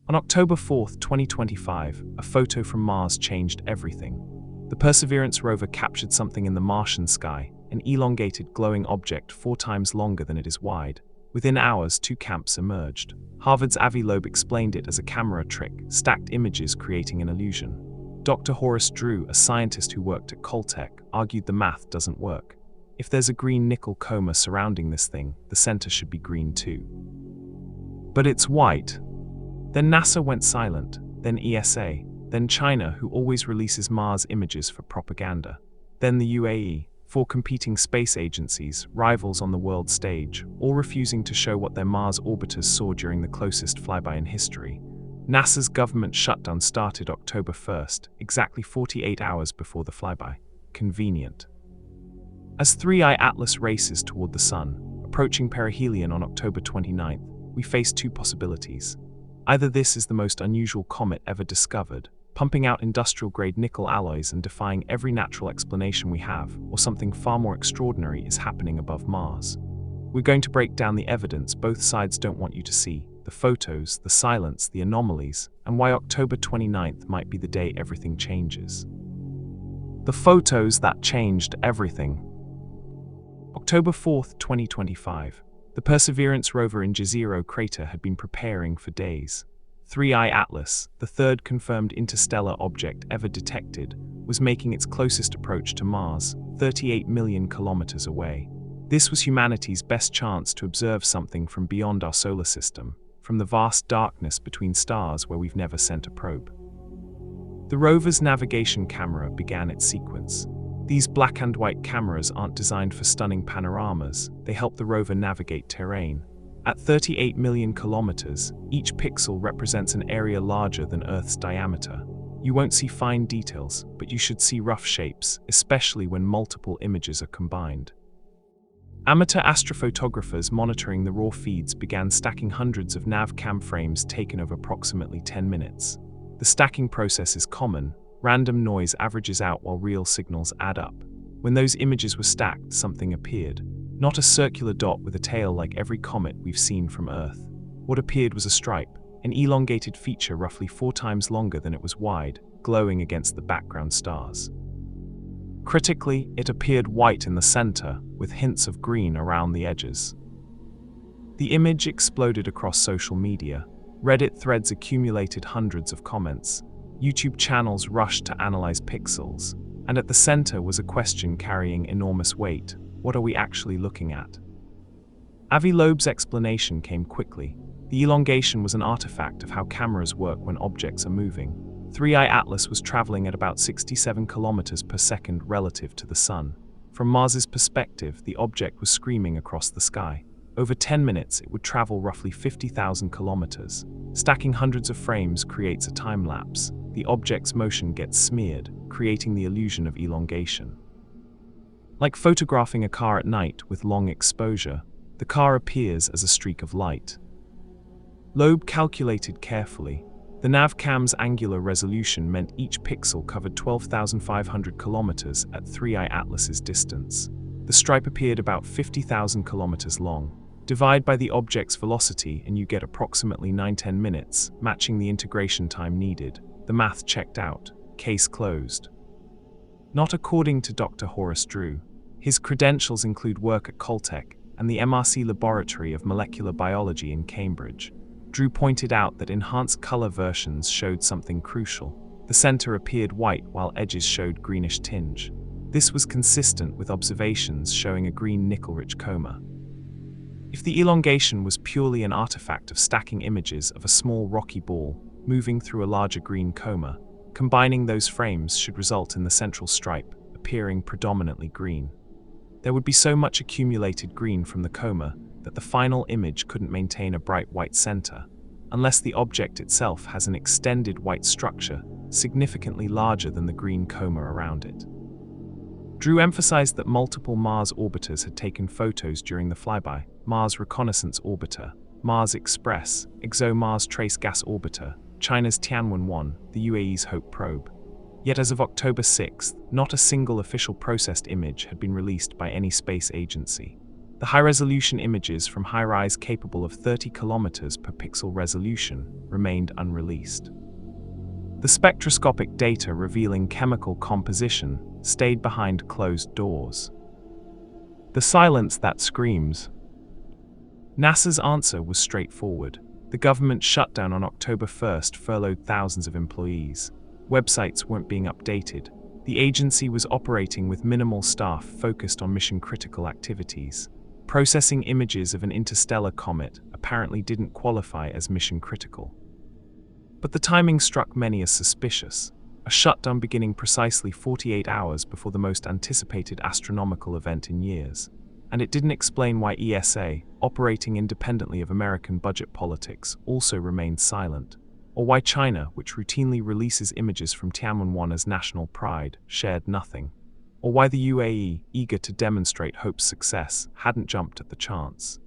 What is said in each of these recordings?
On October 4, 2025, a photo from Mars changed everything. The Perseverance rover captured something in the Martian sky, an elongated glowing object 4 times longer than it is wide. Within hours, 2 camps emerged. Harvard's Avi Loeb explained it as a camera trick, stacked images creating an illusion. Dr. Horace Drew, a scientist who worked at Caltech, argued the math doesn't work. If there's a green nickel coma surrounding this thing, the center should be green too. But it's white. Then NASA went silent, then ESA, then China, who always releases Mars images for propaganda, then the UAE, 4 competing space agencies, rivals on the world stage, all refusing to show what their Mars orbiters saw during the closest flyby in history. NASA's government shutdown started October 1st, exactly 48 hours before the flyby. Convenient. As 3i Atlas races toward the Sun, approaching perihelion on October 29th, we face 2 possibilities. Either this is the most unusual comet ever discovered, pumping out industrial-grade nickel alloys and defying every natural explanation we have, or something far more extraordinary is happening above Mars. We're going to break down the evidence both sides don't want you to see, the photos, the silence, the anomalies, and why October 29th might be the day everything changes. The photos that changed everything. October 4, 2025. The Perseverance rover in Jezero crater had been preparing for days. 3i Atlas, the 3rd confirmed interstellar object ever detected, was making its closest approach to Mars, 38 million kilometers away. This was humanity's best chance to observe something from beyond our solar system, from the vast darkness between stars where we've never sent a probe. The rover's navigation camera began its sequence. These black and white cameras aren't designed for stunning panoramas, they help the rover navigate terrain. At 38 million kilometers, each pixel represents an area larger than Earth's diameter. You won't see fine details, but you should see rough shapes, especially when multiple images are combined. Amateur astrophotographers monitoring the raw feeds began stacking hundreds of nav-cam frames taken over approximately 10 minutes. The stacking process is common. Random noise averages out while real signals add up. When those images were stacked, something appeared. Not a circular dot with a tail like every comet we've seen from Earth. What appeared was a stripe, an elongated feature roughly 4 times longer than it was wide, glowing against the background stars. Critically, it appeared white in the center, with hints of green around the edges. The image exploded across social media. Reddit threads accumulated hundreds of comments. YouTube channels rushed to analyze pixels, and at the center was a question carrying enormous weight. What are we actually looking at? Avi Loeb's explanation came quickly. The elongation was an artifact of how cameras work when objects are moving. 3i Atlas was traveling at about 67 kilometers per second relative to the Sun. From Mars's perspective, the object was screaming across the sky. Over 10 minutes, it would travel roughly 50,000 kilometers. Stacking hundreds of frames creates a time lapse. The object's motion gets smeared, creating the illusion of elongation. Like photographing a car at night with long exposure, the car appears as a streak of light. Loeb calculated carefully. The navcam's angular resolution meant each pixel covered 12,500 kilometers at 3i Atlas's distance. The stripe appeared about 50,000 kilometers long. Divide by the object's velocity and you get approximately 9–10 minutes, matching the integration time needed. The math checked out. Case closed. Not according to Dr. Horace Drew. His credentials include work at Caltech and the MRC Laboratory of Molecular Biology in Cambridge. Drew pointed out that enhanced color versions showed something crucial. The center appeared white while edges showed greenish tinge. This was consistent with observations showing a green nickel-rich coma. If the elongation was purely an artifact of stacking images of a small rocky ball moving through a larger green coma, combining those frames should result in the central stripe appearing predominantly green. There would be so much accumulated green from the coma that the final image couldn't maintain a bright white center, unless the object itself has an extended white structure significantly larger than the green coma around it. Drew emphasized that multiple Mars orbiters had taken photos during the flyby: Mars Reconnaissance Orbiter, Mars Express, ExoMars Trace Gas Orbiter, China's Tianwen-1, the UAE's Hope probe. Yet as of October 6th, not a single official processed image had been released by any space agency. The high-resolution images from high-rise capable of 30 kilometers per pixel resolution remained unreleased. The spectroscopic data revealing chemical composition stayed behind closed doors. The silence that screams. NASA's answer was straightforward. The government shutdown on October 1st furloughed thousands of employees. Websites weren't being updated. The agency was operating with minimal staff focused on mission-critical activities. Processing images of an interstellar comet apparently didn't qualify as mission-critical. But the timing struck many as suspicious, a shutdown beginning precisely 48 hours before the most anticipated astronomical event in years. And it didn't explain why ESA, operating independently of American budget politics, also remained silent, or why China, which routinely releases images from Tianwen-1 as national pride, shared nothing, or why the UAE, eager to demonstrate Hope's success, hadn't jumped at the chance.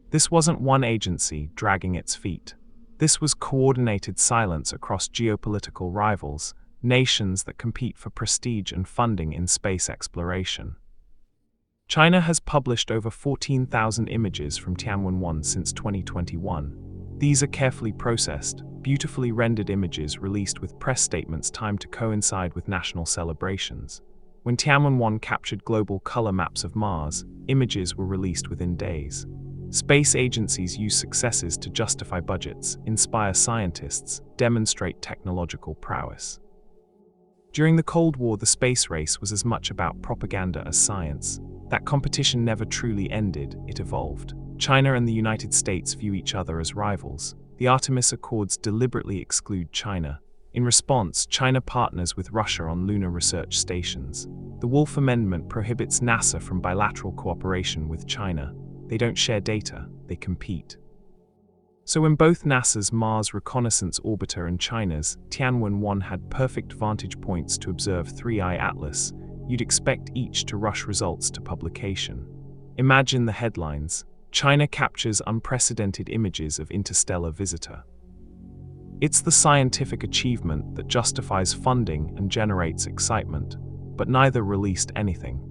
This wasn't one agency dragging its feet. This was coordinated silence across geopolitical rivals, nations that compete for prestige and funding in space exploration. China has published over 14,000 images from Tianwen-1 since 2021. These are carefully processed, beautifully rendered images released with press statements timed to coincide with national celebrations. When Tianwen-1 captured global color maps of Mars, images were released within days. Space agencies use successes to justify budgets, inspire scientists, demonstrate technological prowess. During the Cold War, the space race was as much about propaganda as science. That competition never truly ended, it evolved. China and the United States view each other as rivals. The Artemis Accords deliberately exclude China. In response, China partners with Russia on lunar research stations. The Wolf Amendment prohibits NASA from bilateral cooperation with China. They don't share data, they compete. So when both NASA's Mars Reconnaissance Orbiter and China's Tianwen-1 had perfect vantage points to observe 3I Atlas, you'd expect each to rush results to publication. Imagine the headlines: China captures unprecedented images of interstellar visitor. It's the scientific achievement that justifies funding and generates excitement, but neither released anything.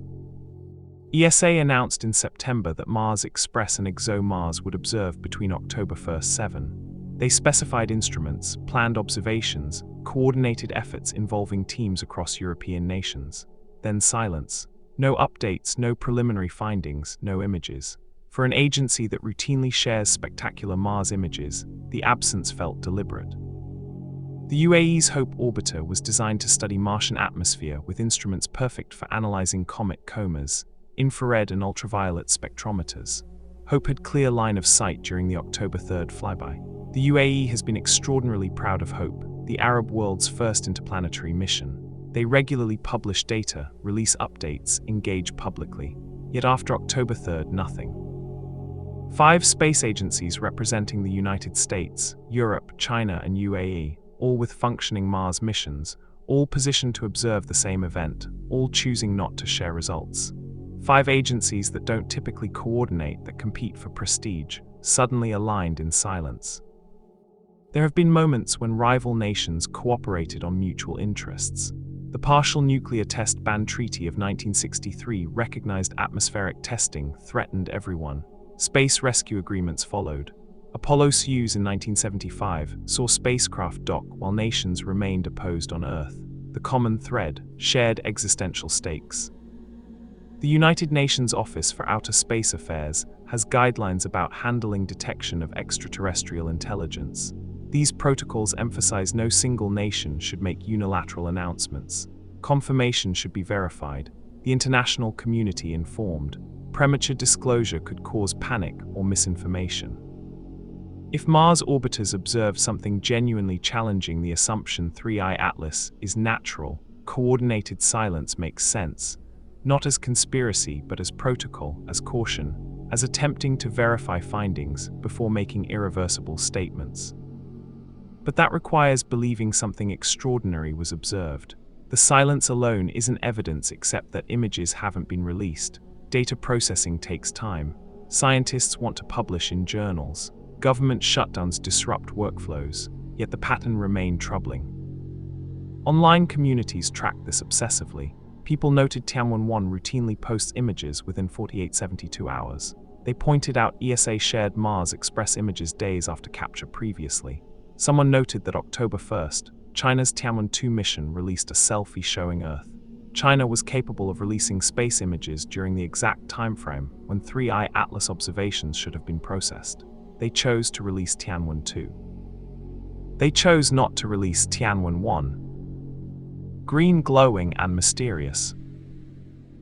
ESA announced in September that Mars Express and ExoMars would observe between October 1st 7. They specified instruments, planned observations, coordinated efforts involving teams across European nations. Then silence. No updates, no preliminary findings, no images. For an agency that routinely shares spectacular Mars images, the absence felt deliberate. The UAE's Hope orbiter was designed to study Martian atmosphere with instruments perfect for analyzing comet comas, infrared and ultraviolet spectrometers. Hope had clear line of sight during the October 3rd flyby. The UAE has been extraordinarily proud of Hope, the Arab world's first interplanetary mission. They regularly publish data, release updates, engage publicly. Yet after October 3rd, nothing. 5 space agencies representing the United States, Europe, China, and UAE, all with functioning Mars missions, all positioned to observe the same event, all choosing not to share results. 5 agencies that don't typically coordinate, that compete for prestige, suddenly aligned in silence. There have been moments when rival nations cooperated on mutual interests. The Partial Nuclear Test Ban Treaty of 1963 recognized atmospheric testing threatened everyone. Space rescue agreements followed. Apollo-Soyuz in 1975 saw spacecraft dock while nations remained opposed on Earth. The common thread: shared existential stakes. The United Nations Office for Outer Space Affairs has guidelines about handling detection of extraterrestrial intelligence. These protocols emphasize no single nation should make unilateral announcements. Confirmation should be verified, the international community informed. Premature disclosure could cause panic or misinformation. If Mars orbiters observe something genuinely challenging the assumption 3I Atlas is natural, coordinated silence makes sense, not as conspiracy but as protocol, as caution, as attempting to verify findings before making irreversible statements. But that requires believing something extraordinary was observed. The silence alone isn't evidence except that images haven't been released. Data processing takes time. Scientists want to publish in journals. Government shutdowns disrupt workflows, yet the pattern remained troubling. Online communities track this obsessively. People noted Tianwen-1 routinely posts images within 48-72 hours. They pointed out ESA shared Mars Express images days after capture previously. Someone noted that October 1st, China's Tianwen-2 mission released a selfie showing Earth. China was capable of releasing space images during the exact timeframe when 3I Atlas observations should have been processed. They chose to release Tianwen-2. They chose not to release Tianwen-1. Green, glowing, and mysterious.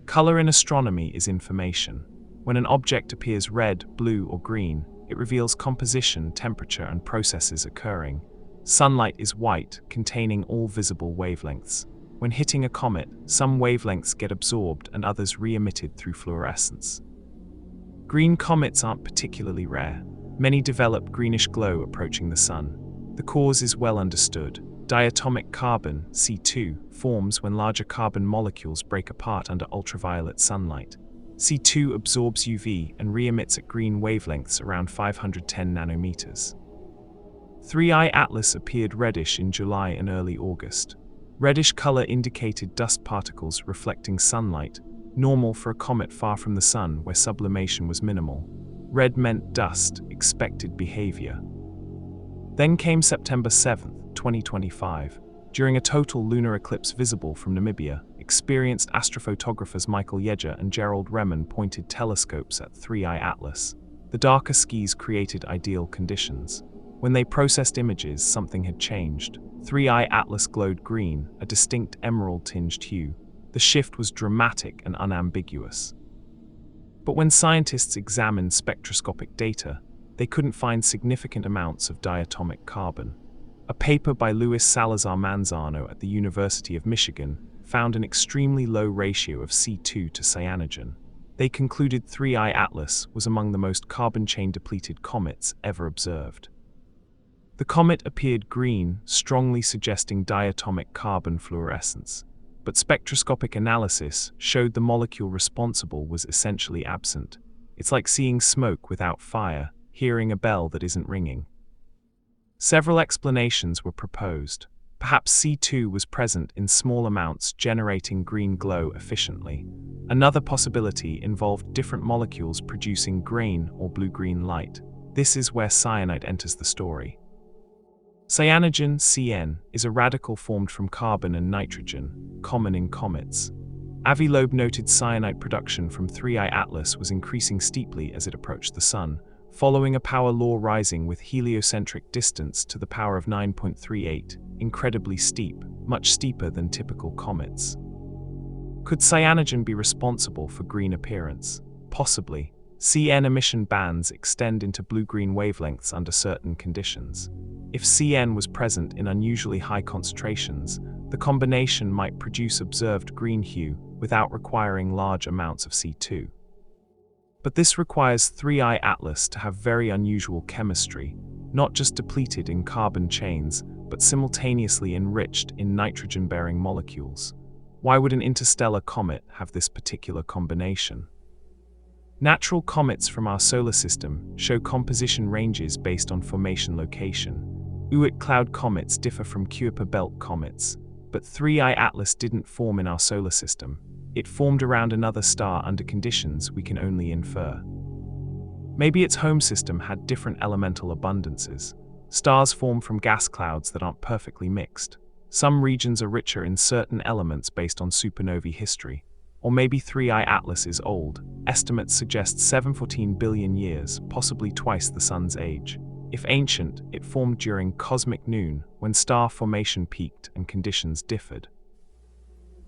Color in astronomy is information. When an object appears red, blue, or green, it reveals composition, temperature, and processes occurring. Sunlight is white, containing all visible wavelengths. When hitting a comet, some wavelengths get absorbed and others re-emitted through fluorescence. Green comets aren't particularly rare. Many develop greenish glow approaching the sun. The cause is well understood. Diatomic carbon, C2, forms when larger carbon molecules break apart under ultraviolet sunlight. C2 absorbs UV and re-emits at green wavelengths around 510 nanometers. 3I Atlas appeared reddish in July and early August. Reddish color indicated dust particles reflecting sunlight, normal for a comet far from the sun where sublimation was minimal. Red meant dust, expected behavior. Then came September 7, 2025. During a total lunar eclipse visible from Namibia, experienced astrophotographers Michael Yeager and Gerald Remen pointed telescopes at 3I Atlas. The darker skies created ideal conditions. When they processed images, something had changed. 3I Atlas glowed green, a distinct emerald-tinged hue. The shift was dramatic and unambiguous. But when scientists examined spectroscopic data, they couldn't find significant amounts of diatomic carbon. A paper by Luis Salazar Manzano at the University of Michigan found an extremely low ratio of C2 to cyanogen. They concluded 3I Atlas was among the most carbon chain depleted comets ever observed. The comet appeared green, strongly suggesting diatomic carbon fluorescence. But spectroscopic analysis showed the molecule responsible was essentially absent. It's like seeing smoke without fire, hearing a bell that isn't ringing. Several explanations were proposed. Perhaps C2 was present in small amounts, generating green glow efficiently. Another possibility involved different molecules producing green or blue-green light. This is where cyanide enters the story. Cyanogen, CN, is a radical formed from carbon and nitrogen, common in comets. Avi Loeb noted cyanide production from 3I Atlas was increasing steeply as it approached the Sun, following a power law rising with heliocentric distance to the power of 9.38, incredibly steep, much steeper than typical comets. Could cyanogen be responsible for green appearance? Possibly. CN emission bands extend into blue-green wavelengths under certain conditions. If CN was present in unusually high concentrations, the combination might produce observed green hue without requiring large amounts of C2. But this requires 3I Atlas to have very unusual chemistry, not just depleted in carbon chains, but simultaneously enriched in nitrogen-bearing molecules. Why would an interstellar comet have this particular combination? Natural comets from our solar system show composition ranges based on formation location. Oort cloud comets differ from Kuiper belt comets, but 3I Atlas didn't form in our solar system. It formed around another star under conditions we can only infer. Maybe its home system had different elemental abundances. Stars form from gas clouds that aren't perfectly mixed. Some regions are richer in certain elements based on supernovae history. Or maybe 3I Atlas is old. Estimates suggest 714 billion years, possibly twice the Sun's age. If ancient, it formed during cosmic noon, when star formation peaked and conditions differed.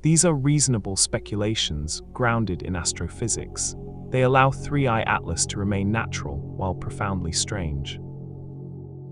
These are reasonable speculations grounded in astrophysics. They allow 3I Atlas to remain natural while profoundly strange.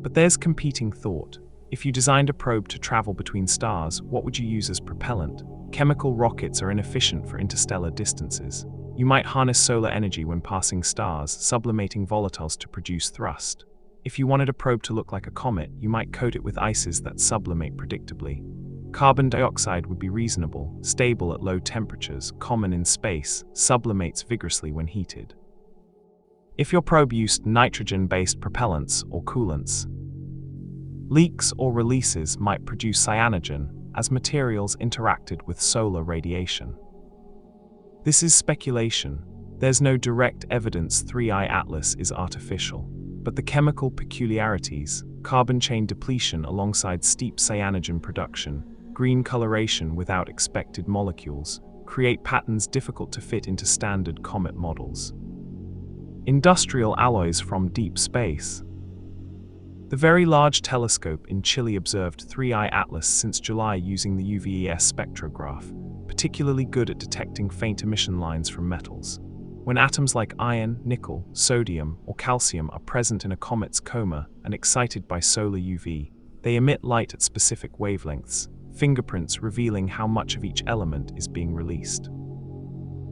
But there's competing thought. If you designed a probe to travel between stars, what would you use as propellant? Chemical rockets are inefficient for interstellar distances. You might harness solar energy when passing stars, sublimating volatiles to produce thrust. If you wanted a probe to look like a comet, you might coat it with ices that sublimate predictably. Carbon dioxide would be reasonable, stable at low temperatures, common in space, sublimates vigorously when heated. If your probe used nitrogen-based propellants or coolants, leaks or releases might produce cyanogen as materials interacted with solar radiation. This is speculation. There's no direct evidence 3I Atlas is artificial. But the chemical peculiarities, carbon chain depletion alongside steep cyanogen production, green coloration without expected molecules, create patterns difficult to fit into standard comet models. Industrial alloys from deep space. The Very Large Telescope in Chile observed 3I Atlas since July using the UVES spectrograph, particularly good at detecting faint emission lines from metals. When atoms like iron, nickel, sodium, or calcium are present in a comet's coma and excited by solar UV, they emit light at specific wavelengths, fingerprints revealing how much of each element is being released.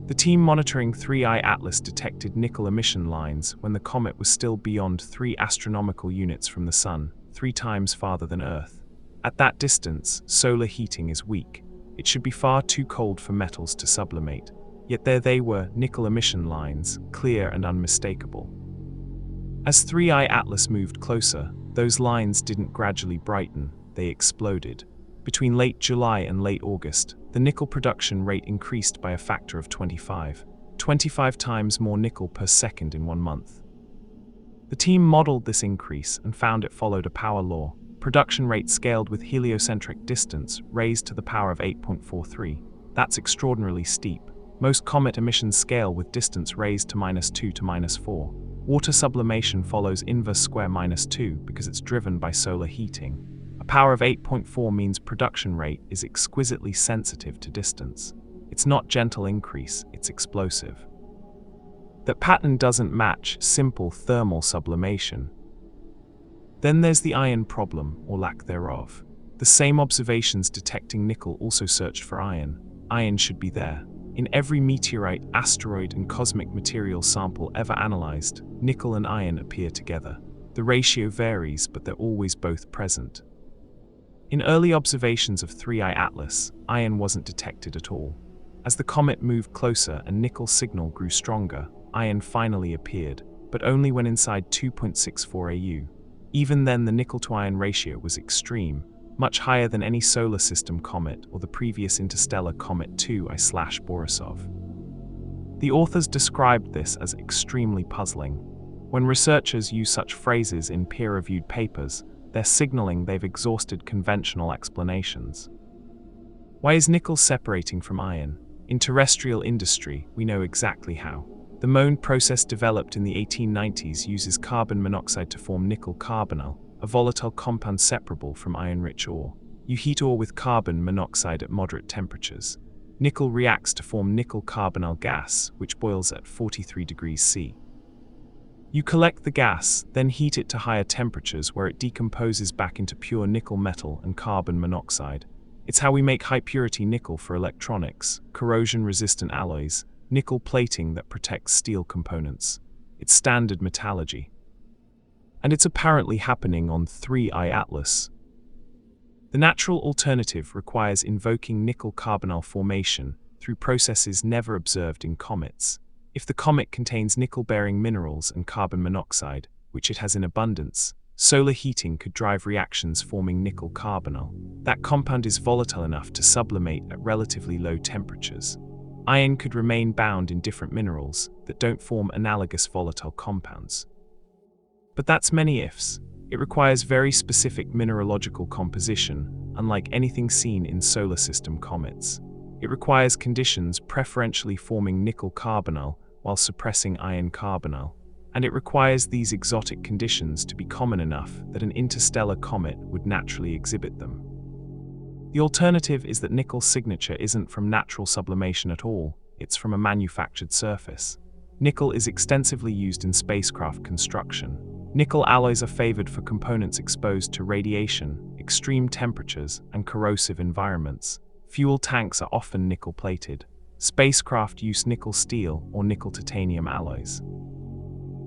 The team monitoring 3I Atlas detected nickel emission lines when the comet was still beyond 3 astronomical units from the Sun, 3 times farther than Earth. At that distance, solar heating is weak. It should be far too cold for metals to sublimate. Yet there they were, nickel emission lines, clear and unmistakable. As 3I Atlas moved closer, those lines didn't gradually brighten, they exploded. Between late July and late August, the nickel production rate increased by a factor of 25 times more nickel per second in 1 month. The team modeled this increase and found it followed a power law. Production rate scaled with heliocentric distance raised to the power of 8.43. That's extraordinarily steep. Most comet emissions scale with distance raised to -2 to -4. Water sublimation follows inverse square -2 because it's driven by solar heating. A power of 8.4 means production rate is exquisitely sensitive to distance. It's not gentle increase, it's explosive. That pattern doesn't match simple thermal sublimation. Then there's the iron problem, or lack thereof. The same observations detecting nickel also searched for iron. Iron should be there. In every meteorite, asteroid, and cosmic material sample ever analyzed, nickel and iron appear together. The ratio varies, but they're always both present. In early observations of 3I Atlas, iron wasn't detected at all. As the comet moved closer and nickel signal grew stronger, iron finally appeared, but only when inside 2.64 AU. Even then, the nickel-to-iron ratio was extreme, much higher than any solar system comet or the previous interstellar Comet 2I/Borisov. The authors described this as extremely puzzling. When researchers use such phrases in peer-reviewed papers, they're signaling they've exhausted conventional explanations. Why is nickel separating from iron? In terrestrial industry, we know exactly how. The Mohn process developed in the 1890s uses carbon monoxide to form nickel carbonyl, a volatile compound separable from iron-rich ore. You heat ore with carbon monoxide at moderate temperatures. Nickel reacts to form nickel carbonyl gas, which boils at 43 degrees C. You collect the gas, then heat it to higher temperatures where it decomposes back into pure nickel metal and carbon monoxide. It's how we make high-purity nickel for electronics, corrosion-resistant alloys, nickel plating that protects steel components. It's standard metallurgy. And it's apparently happening on 3I Atlas. The natural alternative requires invoking nickel carbonyl formation through processes never observed in comets. If the comet contains nickel-bearing minerals and carbon monoxide, which it has in abundance, solar heating could drive reactions forming nickel carbonyl. That compound is volatile enough to sublimate at relatively low temperatures. Iron could remain bound in different minerals that don't form analogous volatile compounds. But that's many ifs. It requires very specific mineralogical composition, unlike anything seen in solar system comets. It requires conditions preferentially forming nickel carbonyl while suppressing iron carbonyl. And it requires these exotic conditions to be common enough that an interstellar comet would naturally exhibit them. The alternative is that nickel's signature isn't from natural sublimation at all, it's from a manufactured surface. Nickel is extensively used in spacecraft construction. Nickel alloys are favored for components exposed to radiation, extreme temperatures, and corrosive environments. Fuel tanks are often nickel-plated. Spacecraft use nickel steel or nickel titanium alloys.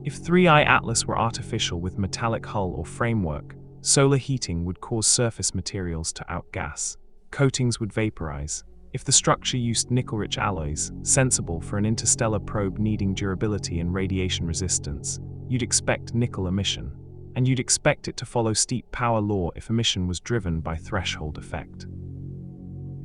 If 3I Atlas were artificial with metallic hull or framework, solar heating would cause surface materials to outgas. Coatings would vaporize. If the structure used nickel-rich alloys, sensible for an interstellar probe needing durability and radiation resistance, you'd expect nickel emission. And you'd expect it to follow steep power law if emission was driven by threshold effect.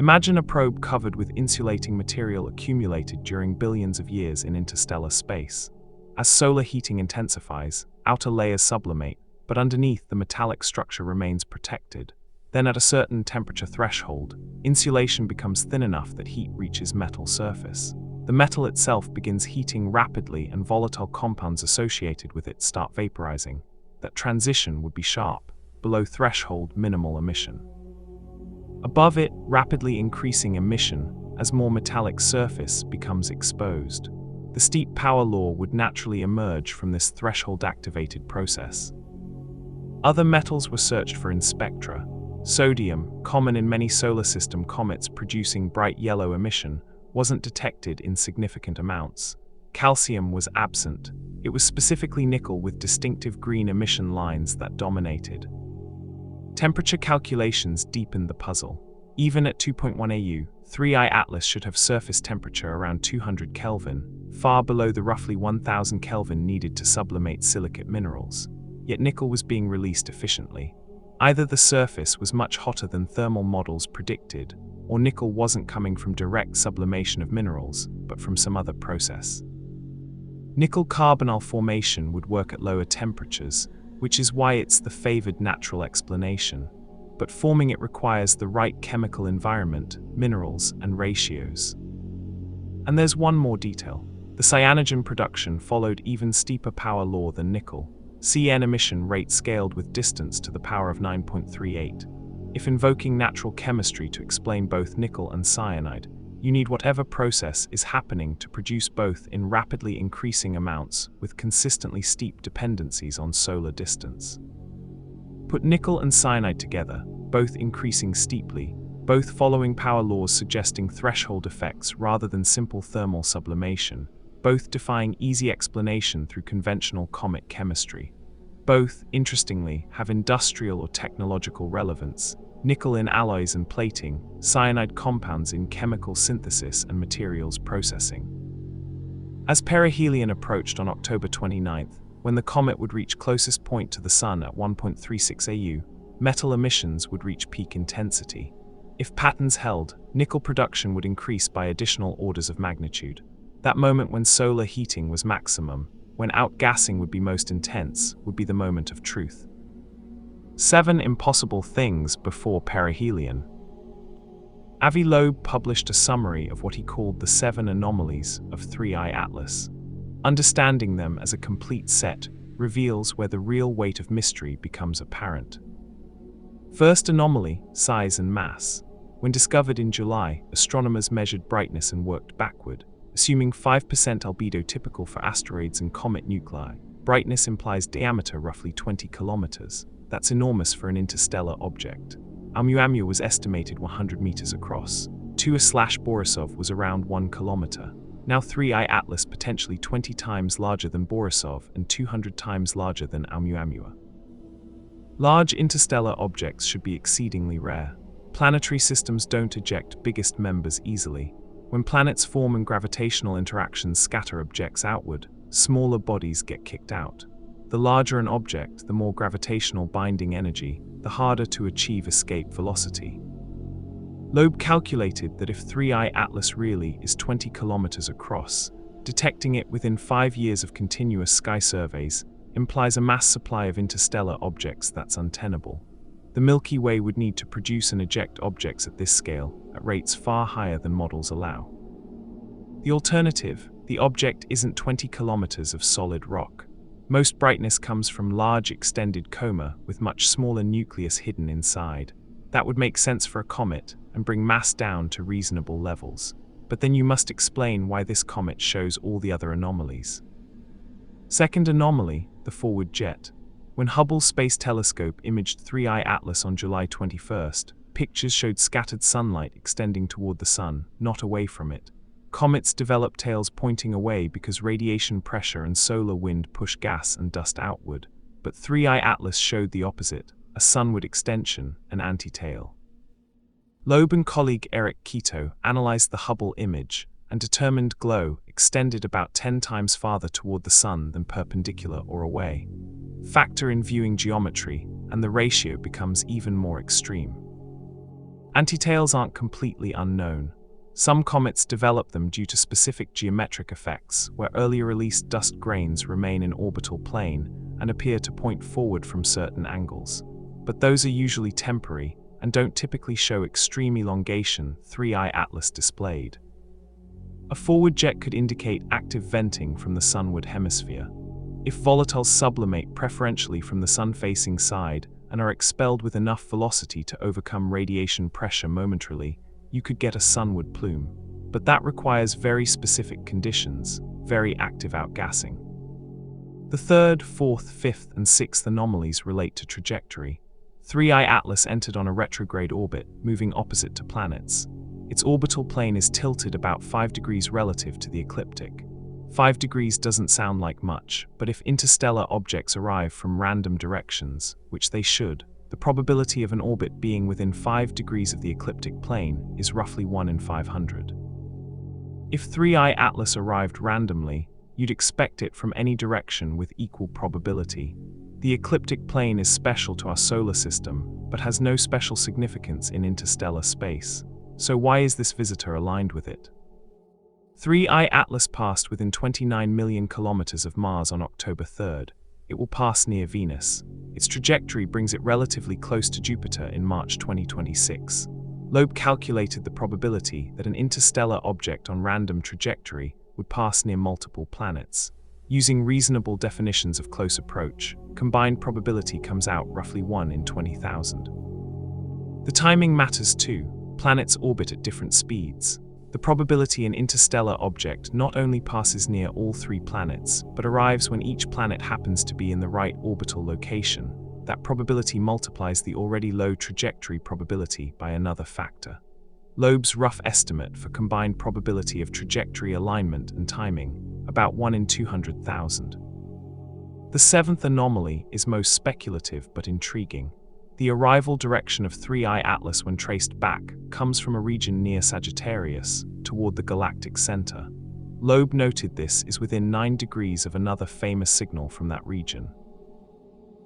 Imagine a probe covered with insulating material accumulated during billions of years in interstellar space. As solar heating intensifies, outer layers sublimate, but underneath the metallic structure remains protected. Then at a certain temperature threshold, insulation becomes thin enough that heat reaches metal surface. The metal itself begins heating rapidly and volatile compounds associated with it start vaporizing. That transition would be sharp, below threshold minimal emission. Above it, rapidly increasing emission as more metallic surface becomes exposed. The steep power law would naturally emerge from this threshold-activated process. Other metals were searched for in spectra. Sodium, common in many solar system comets producing bright yellow emission, wasn't detected in significant amounts. Calcium was absent. It was specifically nickel with distinctive green emission lines that dominated. Temperature calculations deepened the puzzle. Even at 2.1 AU, 3I Atlas should have surface temperature around 200 Kelvin, far below the roughly 1000 Kelvin needed to sublimate silicate minerals. Yet nickel was being released efficiently. Either the surface was much hotter than thermal models predicted, or nickel wasn't coming from direct sublimation of minerals, but from some other process. Nickel carbonyl formation would work at lower temperatures, which is why it's the favored natural explanation. But forming it requires the right chemical environment, minerals, and ratios. And there's one more detail. The cyanogen production followed even steeper power law than nickel. CN emission rate scaled with distance to the power of 9.38. If invoking natural chemistry to explain both nickel and cyanide, you need whatever process is happening to produce both in rapidly increasing amounts with consistently steep dependencies on solar distance. Put nickel and cyanide together, both increasing steeply, both following power laws suggesting threshold effects rather than simple thermal sublimation, both defying easy explanation through conventional comet chemistry. Both, interestingly, have industrial or technological relevance. Nickel in alloys and plating, cyanide compounds in chemical synthesis and materials processing. As perihelion approached on October 29th, when the comet would reach closest point to the Sun at 1.36 AU, metal emissions would reach peak intensity. If patterns held, nickel production would increase by additional orders of magnitude. That moment when solar heating was maximum, when outgassing would be most intense, would be the moment of truth. 7 impossible things before perihelion. Avi Loeb published a summary of what he called the 7 anomalies of 3I Atlas. Understanding them as a complete set reveals where the real weight of mystery becomes apparent. First anomaly, size and mass. When discovered in July, astronomers measured brightness and worked backward. Assuming 5% albedo typical for asteroids and comet nuclei, brightness implies diameter roughly 20 kilometers. That's enormous for an interstellar object. Oumuamua was estimated 100 meters across. 2A/Borisov was around 1 kilometer. Now 3I Atlas potentially 20 times larger than Borisov and 200 times larger than Oumuamua. Large interstellar objects should be exceedingly rare. Planetary systems don't eject biggest members easily. When planets form and gravitational interactions scatter objects outward, smaller bodies get kicked out. The larger an object, the more gravitational binding energy, the harder to achieve escape velocity. Loeb calculated that if 3I Atlas really is 20 kilometers across, detecting it within 5 years of continuous sky surveys implies a mass supply of interstellar objects that's untenable. The Milky Way would need to produce and eject objects at this scale, at rates far higher than models allow. The alternative, the object isn't 20 kilometers of solid rock. Most brightness comes from large extended coma with much smaller nucleus hidden inside. That would make sense for a comet and bring mass down to reasonable levels. But then you must explain why this comet shows all the other anomalies. Second anomaly, the forward jet. When Hubble Space Telescope imaged 3I Atlas on July 21st, pictures showed scattered sunlight extending toward the Sun, not away from it. Comets develop tails pointing away because radiation pressure and solar wind push gas and dust outward. But 3I Atlas showed the opposite, a sunward extension, an anti-tail. Loeb and colleague Eric Quito analyzed the Hubble image and determined glow extended about 10 times farther toward the Sun than perpendicular or away. Factor in viewing geometry, and the ratio becomes even more extreme. Antitails aren't completely unknown. Some comets develop them due to specific geometric effects, where earlier released dust grains remain in orbital plane and appear to point forward from certain angles. But those are usually temporary and don't typically show extreme elongation, 3i atlas displayed. A forward jet could indicate active venting from the sunward hemisphere. If volatiles sublimate preferentially from the sun-facing side and are expelled with enough velocity to overcome radiation pressure momentarily, you could get a sunward plume. But that requires very specific conditions, very active outgassing. The third, fourth, fifth, and sixth anomalies relate to trajectory. 3i Atlas entered on a retrograde orbit, moving opposite to planets. Its orbital plane is tilted about 5 degrees relative to the ecliptic. 5 degrees doesn't sound like much, but if interstellar objects arrive from random directions, which they should, the probability of an orbit being within 5 degrees of the ecliptic plane is roughly 1 in 500. If 3i Atlas arrived randomly, you'd expect it from any direction with equal probability. The ecliptic plane is special to our solar system, but has no special significance in interstellar space. So why is this visitor aligned with it? 3i Atlas passed within 29 million kilometers of Mars on October 3rd. It will pass near Venus. Its trajectory brings it relatively close to Jupiter in March 2026. Loeb calculated the probability that an interstellar object on random trajectory would pass near multiple planets. Using reasonable definitions of close approach, combined probability comes out roughly 1 in 20,000. The timing matters too. Planets orbit at different speeds. The probability an interstellar object not only passes near all 3 planets, but arrives when each planet happens to be in the right orbital location. That probability multiplies the already low trajectory probability by another factor. Loeb's rough estimate for combined probability of trajectory alignment and timing, about 1 in 200,000. The 7th anomaly is most speculative but intriguing. The arrival direction of 3i Atlas when traced back comes from a region near Sagittarius, toward the galactic center. Loeb noted this is within 9 degrees of another famous signal from that region.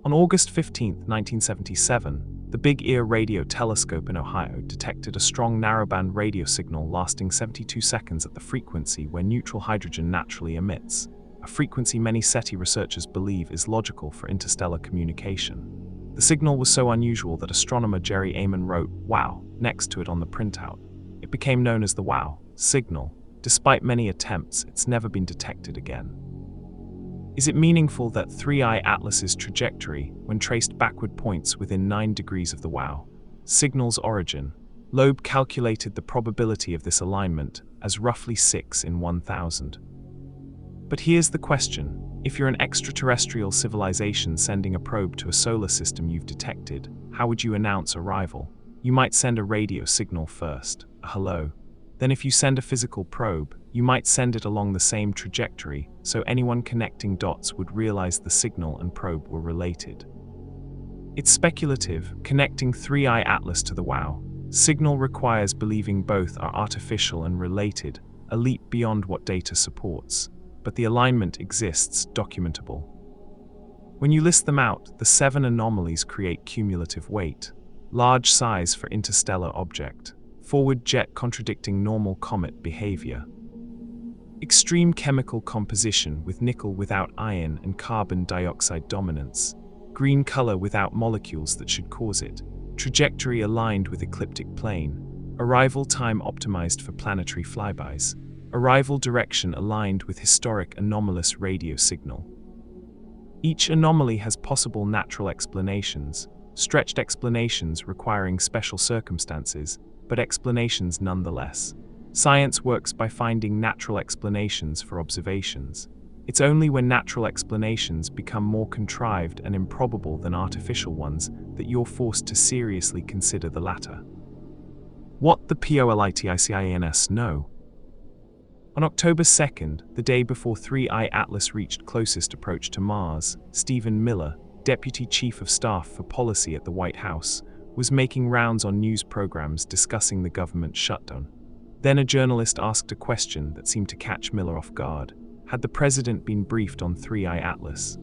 On August 15, 1977, the Big Ear radio telescope in Ohio detected a strong narrowband radio signal lasting 72 seconds at the frequency where neutral hydrogen naturally emits, a frequency many SETI researchers believe is logical for interstellar communication. The signal was so unusual that astronomer Jerry Amon wrote "Wow" next to it on the printout. It became known as the WOW signal. Despite many attempts, it's never been detected again. Is it meaningful that 3i Atlas's trajectory, when traced backward, points within 9 degrees of the WOW signal's origin? Loeb calculated the probability of this alignment as roughly 6 in 1,000. But here's the question. If you're an extraterrestrial civilization sending a probe to a solar system you've detected, how would you announce arrival? You might send a radio signal first, a hello. Then if you send a physical probe, you might send it along the same trajectory, so anyone connecting dots would realize the signal and probe were related. It's speculative. Connecting 3i Atlas to the WOW signal requires believing both are artificial and related, a leap beyond what data supports. But the alignment exists, documentable. When you list them out, the 7 anomalies create cumulative weight. Large size for interstellar object. Forward jet contradicting normal comet behavior. Extreme chemical composition with nickel without iron and carbon dioxide dominance. Green color without molecules that should cause it. Trajectory aligned with ecliptic plane. Arrival time optimized for planetary flybys. Arrival direction aligned with historic anomalous radio signal. Each anomaly has possible natural explanations, stretched explanations requiring special circumstances, but explanations nonetheless. Science works by finding natural explanations for observations. It's only when natural explanations become more contrived and improbable than artificial ones that you're forced to seriously consider the latter. What the POLITICIANS know? On October 2nd, the day before 3i Atlas reached closest approach to Mars, Stephen Miller, Deputy Chief of Staff for Policy at the White House, was making rounds on news programs discussing the government shutdown. Then a journalist asked a question that seemed to catch Miller off guard. Had the president been briefed on 3i Atlas?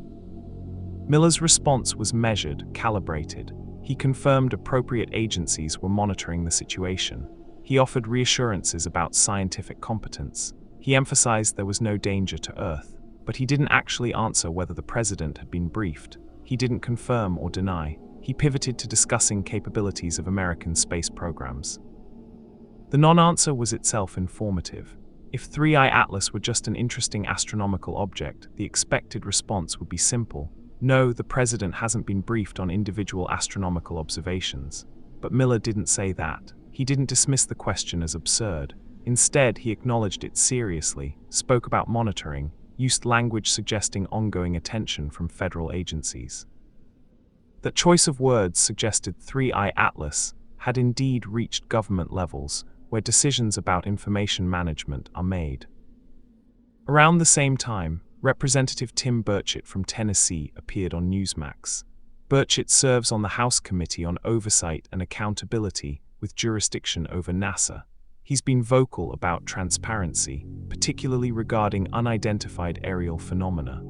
Miller's response was measured, calibrated. He confirmed appropriate agencies were monitoring the situation. He offered reassurances about scientific competence. He emphasized there was no danger to Earth, but he didn't actually answer whether the president had been briefed. He didn't confirm or deny. He pivoted to discussing capabilities of American space programs. The non-answer was itself informative. If 3I Atlas were just an interesting astronomical object, the expected response would be simple. No, the president hasn't been briefed on individual astronomical observations. But Miller didn't say that. He didn't dismiss the question as absurd. Instead, he acknowledged it seriously, spoke about monitoring, used language suggesting ongoing attention from federal agencies. That choice of words suggested 3I Atlas had indeed reached government levels where decisions about information management are made. Around the same time, Representative Tim Burchett from Tennessee appeared on Newsmax. Burchett serves on the House Committee on Oversight and Accountability with jurisdiction over NASA. He's been vocal about transparency, particularly regarding unidentified aerial phenomena.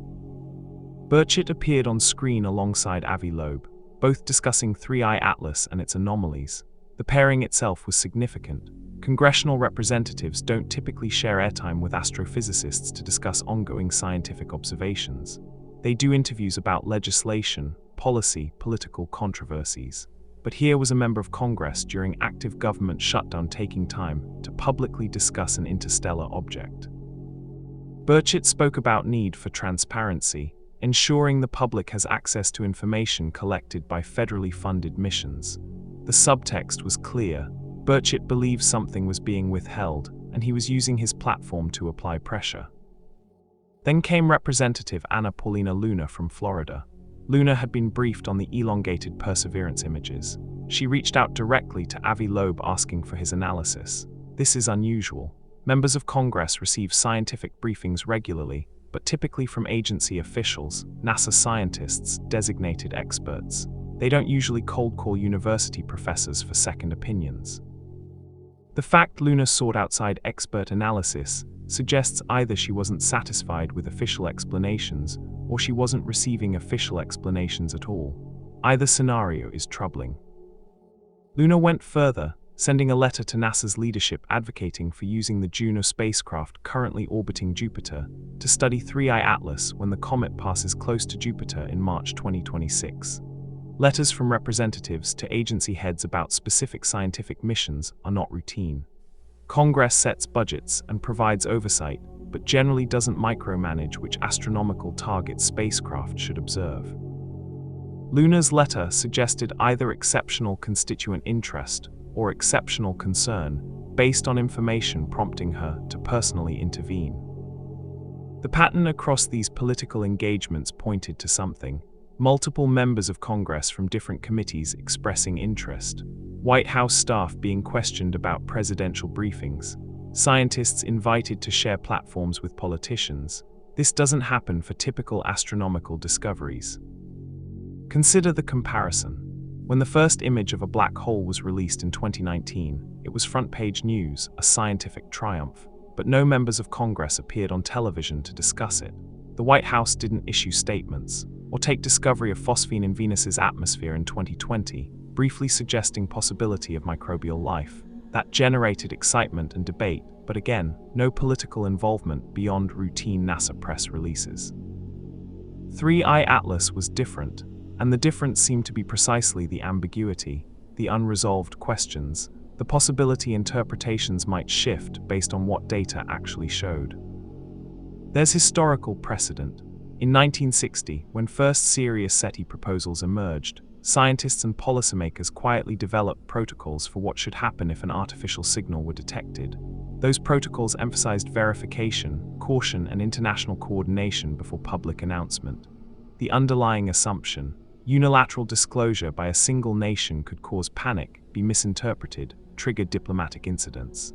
Burchett appeared on screen alongside Avi Loeb, both discussing 3I Atlas and its anomalies. The pairing itself was significant. Congressional representatives don't typically share airtime with astrophysicists to discuss ongoing scientific observations. They do interviews about legislation, policy, political controversies. But here was a member of Congress during active government shutdown taking time to publicly discuss an interstellar object. Burchett spoke about need for transparency, ensuring the public has access to information collected by federally funded missions. The subtext was clear. Burchett believed something was being withheld, and he was using his platform to apply pressure. Then came Representative Anna Paulina Luna from Florida. Luna had been briefed on the elongated Perseverance images. She reached out directly to Avi Loeb asking for his analysis. This is unusual. Members of Congress receive scientific briefings regularly, but typically from agency officials, NASA scientists, designated experts. They don't usually cold call university professors for second opinions. The fact Luna sought outside expert analysis suggests either she wasn't satisfied with official explanations or she wasn't receiving official explanations at all. Either scenario is troubling. Luna went further, sending a letter to NASA's leadership advocating for using the Juno spacecraft currently orbiting Jupiter to study 3I Atlas when the comet passes close to Jupiter in March 2026. Letters from representatives to agency heads about specific scientific missions are not routine. Congress sets budgets and provides oversight, but generally doesn't micromanage which astronomical target spacecraft should observe. Luna's letter suggested either exceptional constituent interest or exceptional concern, based on information prompting her to personally intervene. The pattern across these political engagements pointed to something. Multiple members of Congress from different committees expressing interest, White House staff being questioned about presidential briefings, scientists invited to share platforms with politicians. This doesn't happen for typical astronomical discoveries. Consider the comparison. When the first image of a black hole was released in 2019, it was front-page news, a scientific triumph, but no members of Congress appeared on television to discuss it. The White House didn't issue statements, or take discovery of phosphine in Venus's atmosphere in 2020, briefly suggesting possibility of microbial life. That generated excitement and debate, but again, no political involvement beyond routine NASA press releases. 3I Atlas was different, and the difference seemed to be precisely the ambiguity, the unresolved questions, the possibility interpretations might shift based on what data actually showed. There's historical precedent. In 1960, when first serious SETI proposals emerged, scientists and policymakers quietly developed protocols for what should happen if an artificial signal were detected. Those protocols emphasized verification, caution, and international coordination before public announcement. The underlying assumption, unilateral disclosure by a single nation could cause panic, be misinterpreted, trigger diplomatic incidents.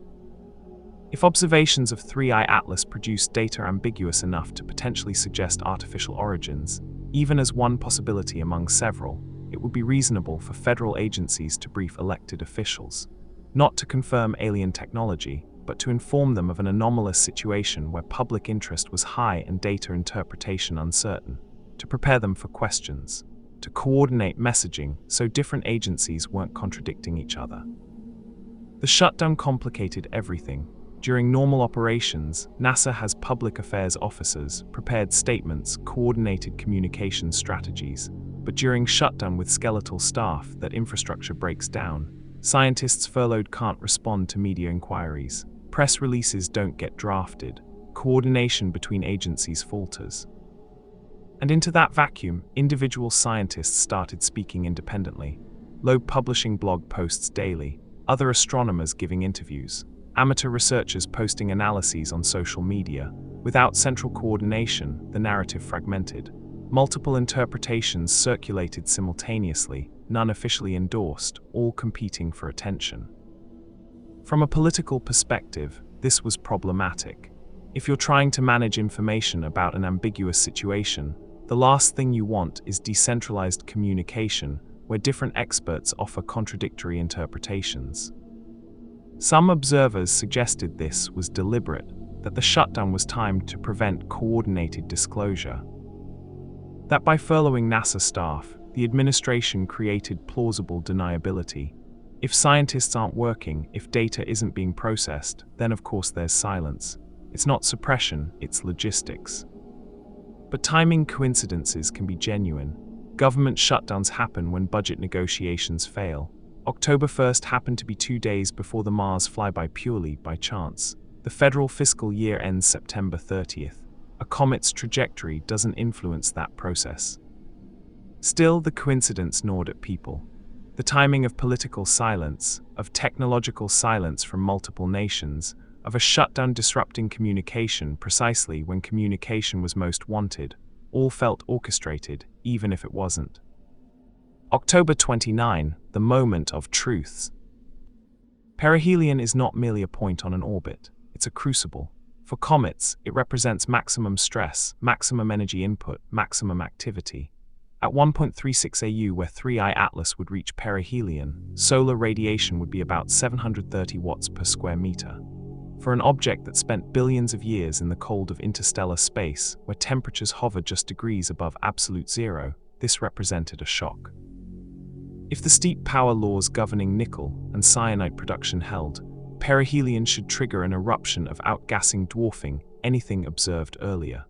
If observations of 3I Atlas produced data ambiguous enough to potentially suggest artificial origins, even as one possibility among several, it would be reasonable for federal agencies to brief elected officials, not to confirm alien technology, but to inform them of an anomalous situation where public interest was high and data interpretation uncertain, to prepare them for questions. to coordinate messaging so different agencies weren't contradicting each other. The shutdown complicated everything. During normal operations, NASA has public affairs officers, prepared statements, coordinated communication strategies. But during shutdown with skeletal staff, that infrastructure breaks down. Scientists furloughed can't respond to media inquiries. Press releases don't get drafted. Coordination between agencies falters. And into that vacuum, individual scientists started speaking independently. Loeb publishing blog posts daily, other astronomers giving interviews, amateur researchers posting analyses on social media. Without central coordination, the narrative fragmented. Multiple interpretations circulated simultaneously, none officially endorsed, all competing for attention. From a political perspective, this was problematic. If you're trying to manage information about an ambiguous situation, the last thing you want is decentralized communication where different experts offer contradictory interpretations. Some observers suggested this was deliberate, that the shutdown was timed to prevent coordinated disclosure. That by furloughing NASA staff, the administration created plausible deniability. If scientists aren't working, if data isn't being processed, then of course there's silence. It's not suppression, it's logistics. But timing coincidences can be genuine. Government shutdowns happen when budget negotiations fail. October 1st happened to be 2 days before the Mars flyby purely by chance. The federal fiscal year ends September 30th. A comet's trajectory doesn't influence that process. Still, the coincidence gnawed at people. The timing of political silence, of technological silence from multiple nations, of a shutdown disrupting communication precisely when communication was most wanted, all felt orchestrated, even if it wasn't. October 29, the moment of truths. Perihelion is not merely a point on an orbit, it's a crucible. For comets, it represents maximum stress, maximum energy input, maximum activity. At 1.36 AU, where 3I Atlas would reach perihelion, solar radiation would be about 730 watts per square meter. For an object that spent billions of years in the cold of interstellar space, where temperatures hover just degrees above absolute zero, this represented a shock. If the steep power laws governing nickel and cyanide production held, perihelion should trigger an eruption of outgassing dwarfing anything observed earlier.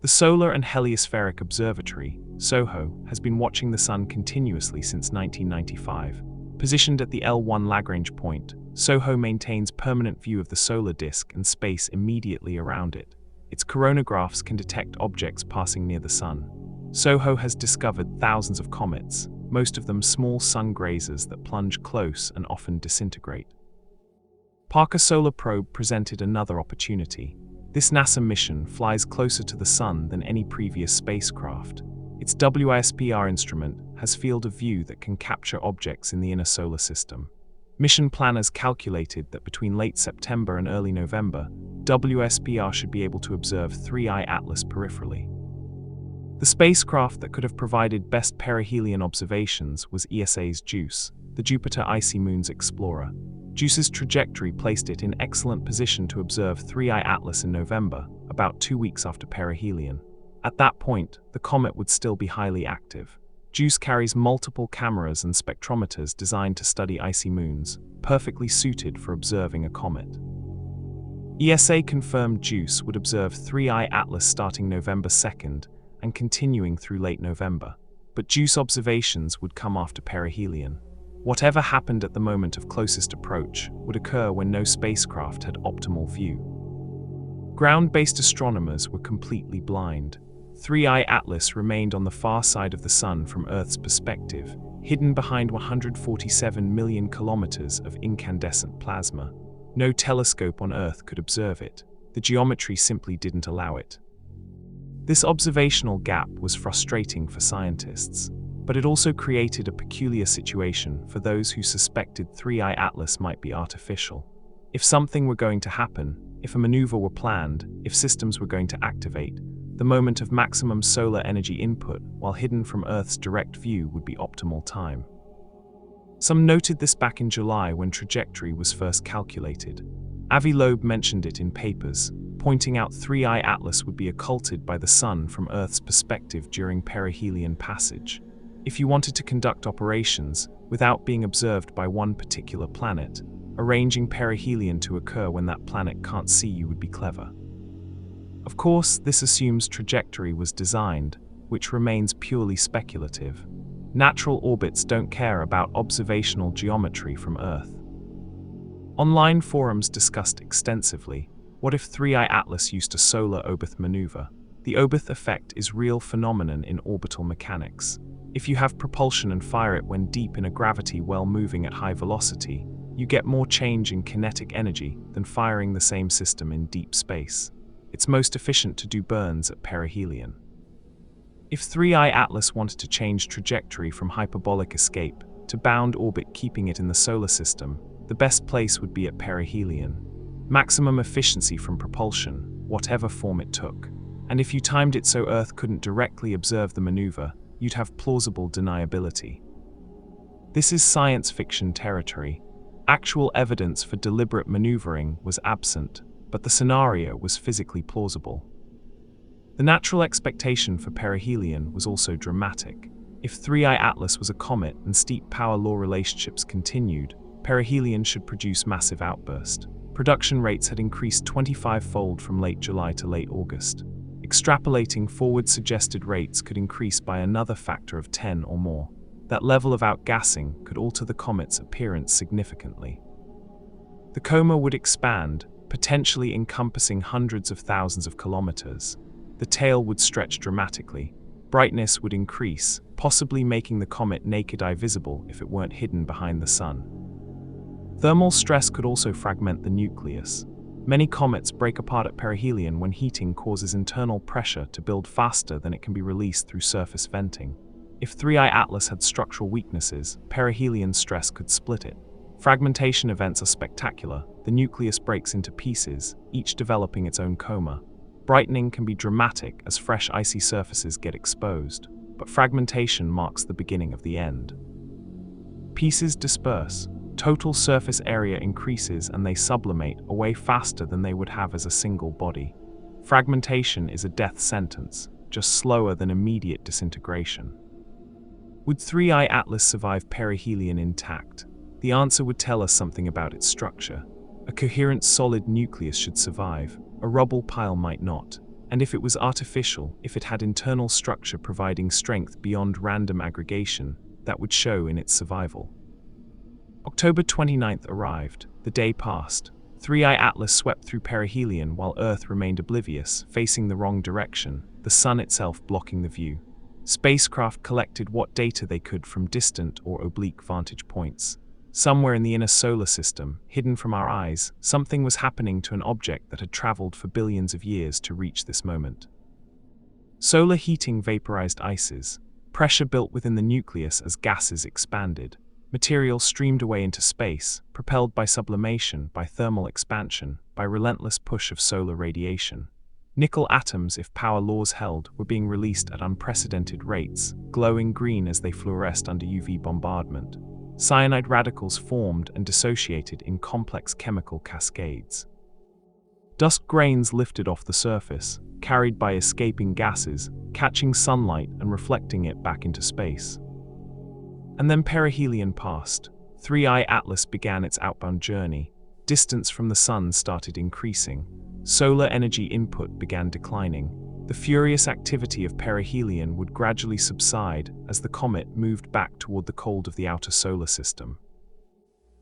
The Solar and Heliospheric Observatory, SOHO, has been watching the Sun continuously since 1995. Positioned at the L1 Lagrange point, SOHO maintains permanent view of the solar disk and space immediately around it. Its coronagraphs can detect objects passing near the Sun. SOHO has discovered thousands of comets, most of them small sun grazers that plunge close and often disintegrate. Parker Solar Probe presented another opportunity. This NASA mission flies closer to the Sun than any previous spacecraft. Its WISPR instrument has field of view that can capture objects in the inner solar system. Mission planners calculated that between late September and early November, WISPR should be able to observe 3I Atlas peripherally. The spacecraft that could have provided best perihelion observations was ESA's JUICE, the Jupiter Icy Moons Explorer. JUICE's trajectory placed it in excellent position to observe 3I Atlas in November, about 2 weeks after perihelion. At that point, the comet would still be highly active. JUICE carries multiple cameras and spectrometers designed to study icy moons, perfectly suited for observing a comet. ESA confirmed JUICE would observe 3I Atlas starting November 2nd and continuing through late November. But JUICE observations would come after perihelion. Whatever happened at the moment of closest approach would occur when no spacecraft had optimal view. Ground-based astronomers were completely blind. 3I Atlas remained on the far side of the Sun from Earth's perspective, hidden behind 147 million kilometers of incandescent plasma. No telescope on Earth could observe it. The geometry simply didn't allow it. This observational gap was frustrating for scientists, but it also created a peculiar situation for those who suspected 3I Atlas might be artificial. If something were going to happen, if a maneuver were planned, if systems were going to activate, the moment of maximum solar energy input, while hidden from Earth's direct view, would be optimal time. Some noted this back in July when trajectory was first calculated. Avi Loeb mentioned it in papers, pointing out 3I Atlas would be occulted by the Sun from Earth's perspective during perihelion passage. If you wanted to conduct operations without being observed by one particular planet, arranging perihelion to occur when that planet can't see you would be clever. Of course, this assumes trajectory was designed, which remains purely speculative. Natural orbits don't care about observational geometry from Earth. Online forums discussed extensively, what if 3I Atlas used a solar Obith maneuver? The Obith effect is a real phenomenon in orbital mechanics. If you have propulsion and fire it when deep in a gravity well moving at high velocity, you get more change in kinetic energy than firing the same system in deep space. It's most efficient to do burns at perihelion. If 3I Atlas wanted to change trajectory from hyperbolic escape to bound orbit keeping it in the solar system, the best place would be at perihelion. Maximum efficiency from propulsion, whatever form it took. And if you timed it so Earth couldn't directly observe the maneuver, you'd have plausible deniability. This is science fiction territory. Actual evidence for deliberate maneuvering was absent, but the scenario was physically plausible. The natural expectation for perihelion was also dramatic. If 3I Atlas was a comet and steep power law relationships continued, perihelion should produce massive outburst. Production rates had increased 25-fold from late July to late August. Extrapolating forward suggested rates could increase by another factor of 10 or more. That level of outgassing could alter the comet's appearance significantly. The coma would expand, potentially encompassing hundreds of thousands of kilometers. The tail would stretch dramatically. Brightness would increase, possibly making the comet naked eye visible if it weren't hidden behind the sun. Thermal stress could also fragment the nucleus. Many comets break apart at perihelion when heating causes internal pressure to build faster than it can be released through surface venting. If 3I Atlas had structural weaknesses, perihelion stress could split it. Fragmentation events are spectacular. The nucleus breaks into pieces, each developing its own coma. Brightening can be dramatic as fresh icy surfaces get exposed, but fragmentation marks the beginning of the end. Pieces disperse. Total surface area increases and they sublimate away faster than they would have as a single body. Fragmentation is a death sentence, just slower than immediate disintegration. Would 3I Atlas survive perihelion intact? The answer would tell us something about its structure. A coherent solid nucleus should survive, a rubble pile might not. And if it was artificial, if it had internal structure providing strength beyond random aggregation, that would show in its survival. October 29th arrived. The day passed. 3I Atlas swept through perihelion while Earth remained oblivious, facing the wrong direction, the sun itself blocking the view. Spacecraft collected what data they could from distant or oblique vantage points. Somewhere in the inner solar system, hidden from our eyes, something was happening to an object that had traveled for billions of years to reach this moment. Solar heating vaporized ices. Pressure built within the nucleus as gases expanded. Material streamed away into space, propelled by sublimation, by thermal expansion, by relentless push of solar radiation. Nickel atoms, if power laws held, were being released at unprecedented rates, glowing green as they fluoresced under UV bombardment. Cyanide radicals formed and dissociated in complex chemical cascades. Dust grains lifted off the surface, carried by escaping gases, catching sunlight and reflecting it back into space. And then perihelion passed. 3I Atlas began its outbound journey. Distance from the sun started increasing. Solar energy input began declining. The furious activity of perihelion would gradually subside as the comet moved back toward the cold of the outer solar system.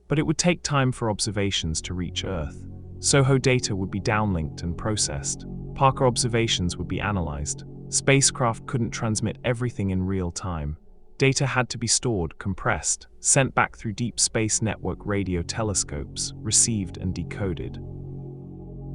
But it would take time for observations to reach Earth. SOHO data would be downlinked and processed. Parker observations would be analyzed. Spacecraft couldn't transmit everything in real time. Data had to be stored, compressed, sent back through deep space network radio telescopes, received and decoded.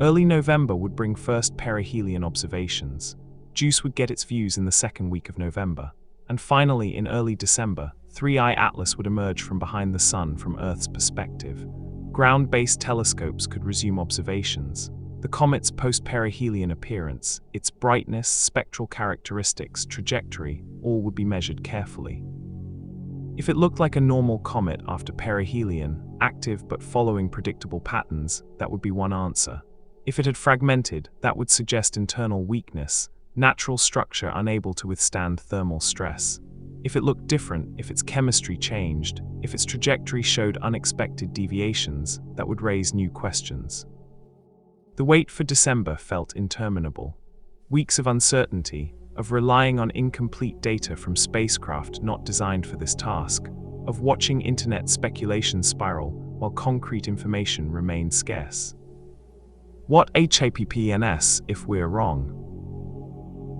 Early November would bring first perihelion observations. JUICE would get its views in the second week of November. And finally, in early December, 3I Atlas would emerge from behind the sun from Earth's perspective. Ground-based telescopes could resume observations. The comet's post-perihelion appearance, its brightness, spectral characteristics, trajectory, all would be measured carefully. If it looked like a normal comet after perihelion, active but following predictable patterns, that would be one answer. If it had fragmented, that would suggest internal weakness, natural structure unable to withstand thermal stress. If it looked different, if its chemistry changed, if its trajectory showed unexpected deviations, that would raise new questions. The wait for December felt interminable. Weeks of uncertainty, of relying on incomplete data from spacecraft not designed for this task, of watching internet speculation spiral while concrete information remained scarce. What happens if we're wrong?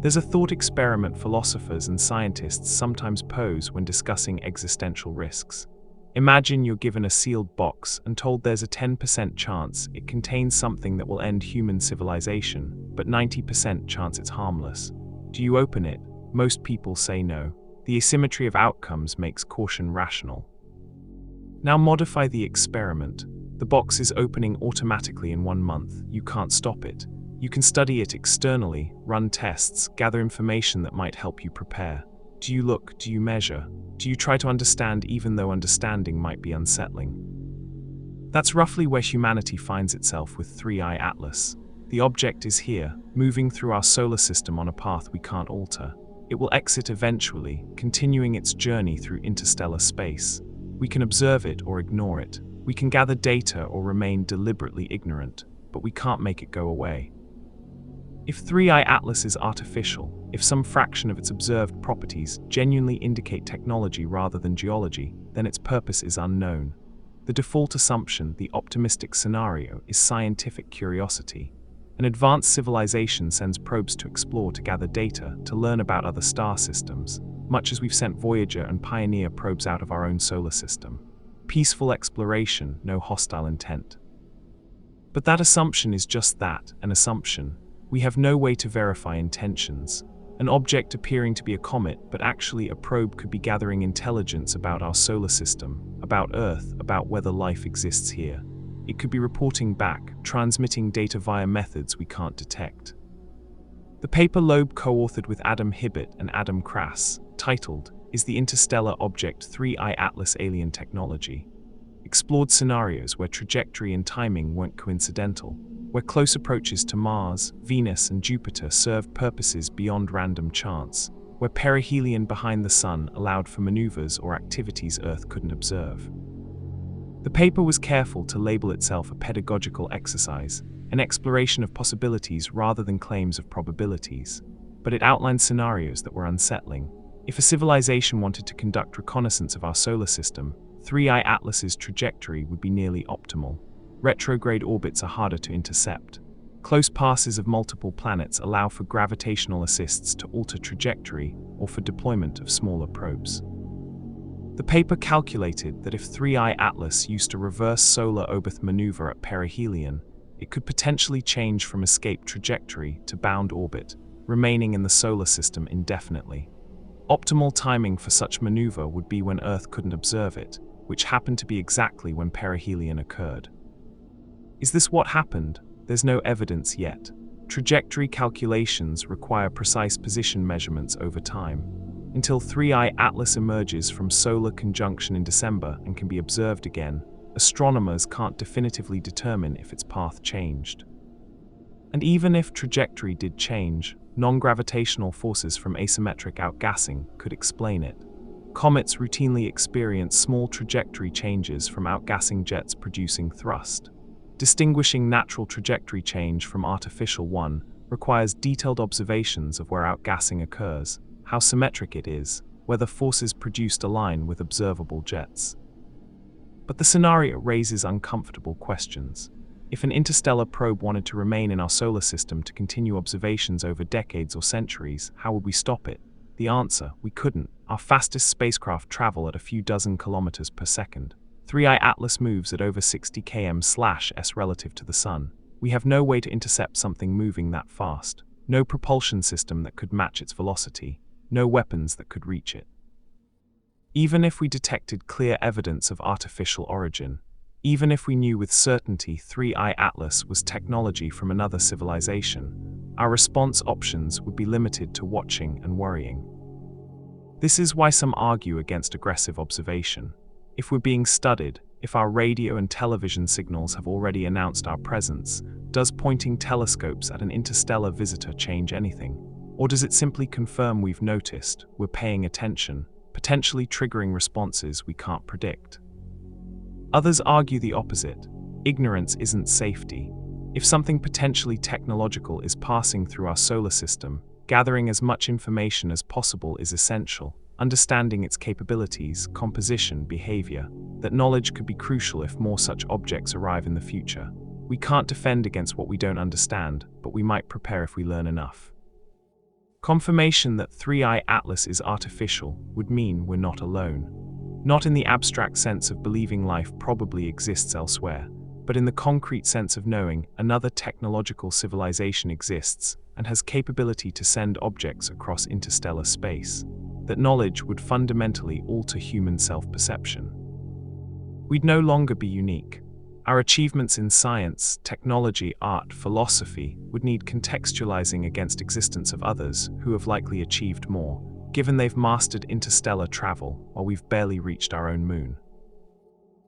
There's a thought experiment philosophers and scientists sometimes pose when discussing existential risks. Imagine you're given a sealed box and told there's a 10% chance it contains something that will end human civilization, but 90% chance it's harmless. Do you open it? Most people say no. The asymmetry of outcomes makes caution rational. Now modify the experiment. The box is opening automatically in 1 month. You can't stop it. You can study it externally, run tests, gather information that might help you prepare. Do you look? Do you measure? Do you try to understand even though understanding might be unsettling? That's roughly where humanity finds itself with 3I Atlas. The object is here, moving through our solar system on a path we can't alter. It will exit eventually, continuing its journey through interstellar space. We can observe it or ignore it. We can gather data or remain deliberately ignorant, but we can't make it go away. If 3I Atlas is artificial, if some fraction of its observed properties genuinely indicate technology rather than geology, then its purpose is unknown. The default assumption, the optimistic scenario, is scientific curiosity. An advanced civilization sends probes to explore, to gather data, to learn about other star systems, much as we've sent Voyager and Pioneer probes out of our own solar system. Peaceful exploration, no hostile intent. But that assumption is just that, an assumption. We have no way to verify intentions. An object appearing to be a comet, but actually a probe, could be gathering intelligence about our solar system, about Earth, about whether life exists here. It could be reporting back, transmitting data via methods we can't detect. The paper Loeb co-authored with Adam Hibbett and Adam Krass, titled, "Is the Interstellar Object 3I Atlas Alien Technology?" explored scenarios where trajectory and timing weren't coincidental, where close approaches to Mars, Venus, and Jupiter served purposes beyond random chance, where perihelion behind the Sun allowed for maneuvers or activities Earth couldn't observe. The paper was careful to label itself a pedagogical exercise, an exploration of possibilities rather than claims of probabilities, but it outlined scenarios that were unsettling. If a civilization wanted to conduct reconnaissance of our solar system, 3I Atlas's trajectory would be nearly optimal. Retrograde orbits are harder to intercept. Close passes of multiple planets allow for gravitational assists to alter trajectory or for deployment of smaller probes. The paper calculated that if 3I Atlas used a reverse solar orbit maneuver at perihelion, it could potentially change from escape trajectory to bound orbit, remaining in the solar system indefinitely. Optimal timing for such maneuver would be when Earth couldn't observe it, which happened to be exactly when perihelion occurred. Is this what happened? There's no evidence yet. Trajectory calculations require precise position measurements over time. Until 3I Atlas emerges from solar conjunction in December and can be observed again, astronomers can't definitively determine if its path changed. And even if trajectory did change, non-gravitational forces from asymmetric outgassing could explain it. Comets routinely experience small trajectory changes from outgassing jets producing thrust. Distinguishing natural trajectory change from artificial one requires detailed observations of where outgassing occurs, how symmetric it is, whether forces produced align with observable jets. But the scenario raises uncomfortable questions. If an interstellar probe wanted to remain in our solar system to continue observations over decades or centuries, how would we stop it? The answer: we couldn't. Our fastest spacecraft travel at a few dozen kilometers per second. 3I Atlas moves at over 60 km/s relative to the Sun. We have no way to intercept something moving that fast. No propulsion system that could match its velocity. No weapons that could reach it. Even if we detected clear evidence of artificial origin, even if we knew with certainty 3I Atlas was technology from another civilization, our response options would be limited to watching and worrying. This is why some argue against aggressive observation. If we're being studied, If our radio and television signals have already announced our presence, does pointing telescopes at an interstellar visitor change anything? Or does it simply confirm we've noticed, we're paying attention, potentially triggering responses we can't predict? Others argue the opposite. Ignorance isn't safety. If something potentially technological is passing through our solar system, gathering as much information as possible is essential. Understanding its capabilities, composition, behavior, that knowledge could be crucial if more such objects arrive in the future. We can't defend against what we don't understand, but we might prepare if we learn enough. Confirmation that 3i Atlas is artificial would mean we're not alone. Not in the abstract sense of believing life probably exists elsewhere, but in the concrete sense of knowing another technological civilization exists and has capability to send objects across interstellar space. That knowledge would fundamentally alter human self-perception. We'd no longer be unique. Our achievements in science, technology, art, philosophy would need contextualizing against existence of others who have likely achieved more, given they've mastered interstellar travel while we've barely reached our own moon.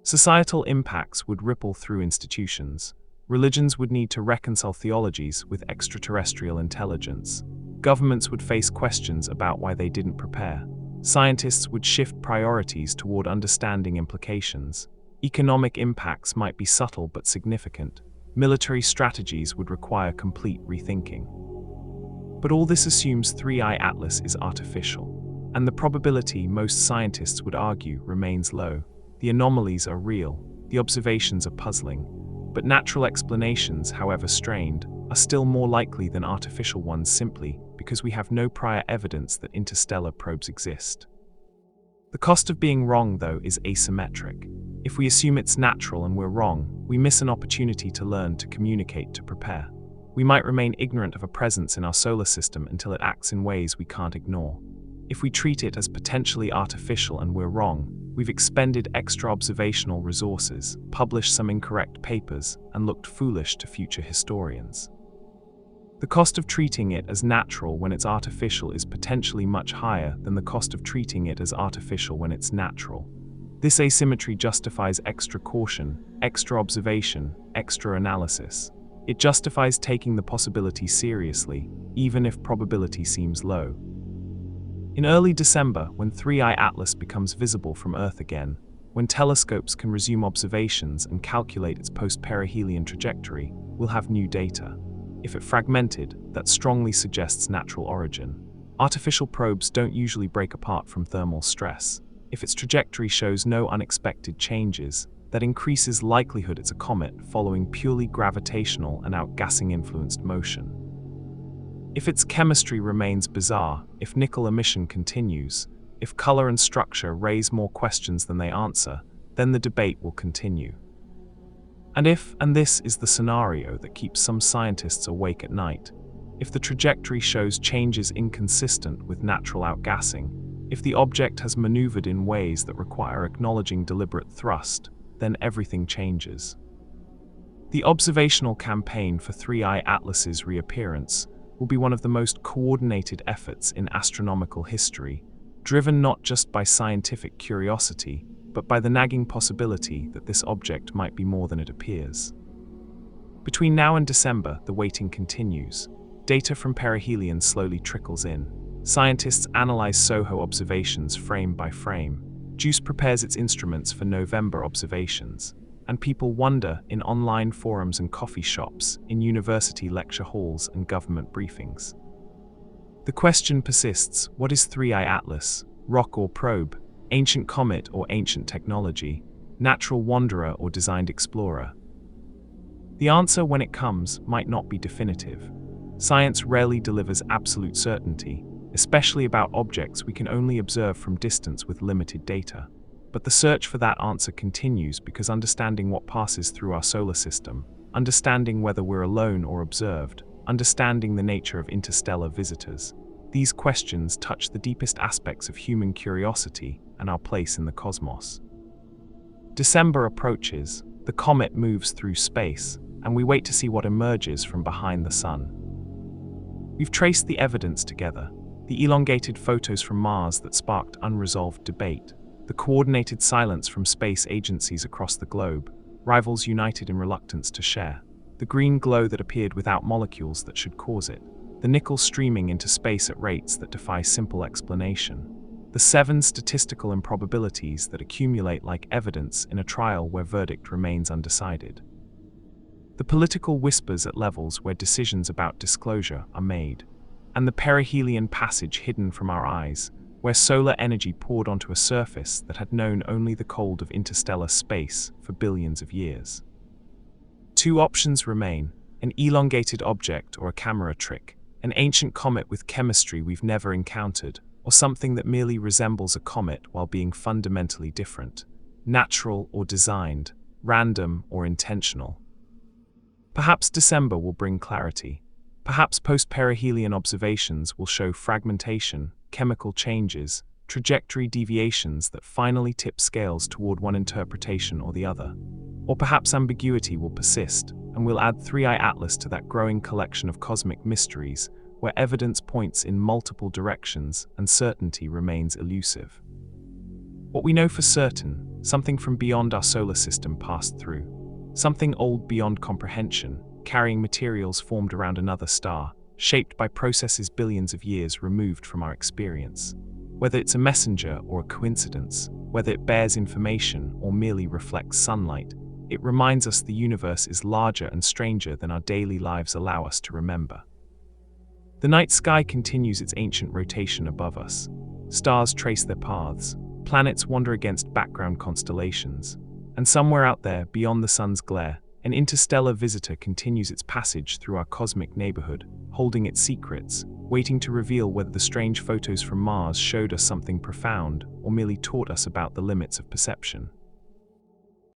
Societal impacts would ripple through institutions. Religions would need to reconcile theologies with extraterrestrial intelligence. Governments would face questions about why they didn't prepare. Scientists would shift priorities toward understanding implications. Economic impacts might be subtle but significant. Military strategies would require complete rethinking. But all this assumes 3i Atlas is artificial, and the probability, most scientists would argue, remains low. The anomalies are real, the observations are puzzling, but natural explanations, however strained, are still more likely than artificial ones simply because we have no prior evidence that interstellar probes exist. The cost of being wrong, though, is asymmetric. If we assume it's natural and we're wrong, we miss an opportunity to learn, to communicate, to prepare. We might remain ignorant of a presence in our solar system until it acts in ways we can't ignore. If we treat it as potentially artificial and we're wrong, we've expended extra observational resources, published some incorrect papers, and looked foolish to future historians. The cost of treating it as natural when it's artificial is potentially much higher than the cost of treating it as artificial when it's natural. This asymmetry justifies extra caution, extra observation, extra analysis. It justifies taking the possibility seriously, even if probability seems low. In early December, when 3i Atlas becomes visible from Earth again, when telescopes can resume observations and calculate its post-perihelion trajectory, we'll have new data. If it fragmented, that strongly suggests natural origin. Artificial probes don't usually break apart from thermal stress. If its trajectory shows no unexpected changes, that increases likelihood it's a comet following purely gravitational and outgassing influenced motion. If its chemistry remains bizarre, if nickel emission continues, if color and structure raise more questions than they answer, then the debate will continue. And this is the scenario that keeps some scientists awake at night, if the trajectory shows changes inconsistent with natural outgassing, if the object has maneuvered in ways that require acknowledging deliberate thrust, then everything changes. The observational campaign for 3i Atlas's reappearance will be one of the most coordinated efforts in astronomical history, driven not just by scientific curiosity, but by the nagging possibility that this object might be more than it appears. Between now and December, the waiting continues. Data from perihelion slowly trickles in. Scientists analyze SOHO observations frame by frame. JUICE prepares its instruments for November observations. And people wonder in online forums and coffee shops, in university lecture halls and government briefings. The question persists: what is 3i Atlas? Rock or probe? Ancient comet or ancient technology? Natural wanderer or designed explorer? The answer, when it comes, might not be definitive. Science rarely delivers absolute certainty, especially about objects we can only observe from distance with limited data. But the search for that answer continues because understanding what passes through our solar system, understanding whether we're alone or observed, understanding the nature of interstellar visitors, these questions touch the deepest aspects of human curiosity and our place in the cosmos. December approaches, the comet moves through space, and we wait to see what emerges from behind the sun. We've traced the evidence together, the elongated photos from Mars that sparked unresolved debate, the coordinated silence from space agencies across the globe, rivals united in reluctance to share, the green glow that appeared without molecules that should cause it, the nickel streaming into space at rates that defy simple explanation, the 7 statistical improbabilities that accumulate like evidence in a trial where verdict remains undecided, the political whispers at levels where decisions about disclosure are made, and the perihelion passage hidden from our eyes, where solar energy poured onto a surface that had known only the cold of interstellar space for billions of years. 2 options remain: an elongated object or a camera trick, an ancient comet with chemistry we've never encountered, or something that merely resembles a comet while being fundamentally different, natural or designed, random or intentional. Perhaps December will bring clarity. Perhaps post-perihelion observations will show fragmentation, chemical changes, trajectory deviations that finally tip scales toward one interpretation or the other. Or perhaps ambiguity will persist, and we'll add 3i Atlas to that growing collection of cosmic mysteries, where evidence points in multiple directions and certainty remains elusive. What we know for certain, something from beyond our solar system passed through. Something old beyond comprehension, carrying materials formed around another star, shaped by processes billions of years removed from our experience. Whether it's a messenger or a coincidence, whether it bears information or merely reflects sunlight, it reminds us the universe is larger and stranger than our daily lives allow us to remember. The night sky continues its ancient rotation above us. Stars trace their paths, planets wander against background constellations, and somewhere out there, beyond the sun's glare, an interstellar visitor continues its passage through our cosmic neighborhood, holding its secrets, waiting to reveal whether the strange photos from Mars showed us something profound or merely taught us about the limits of perception.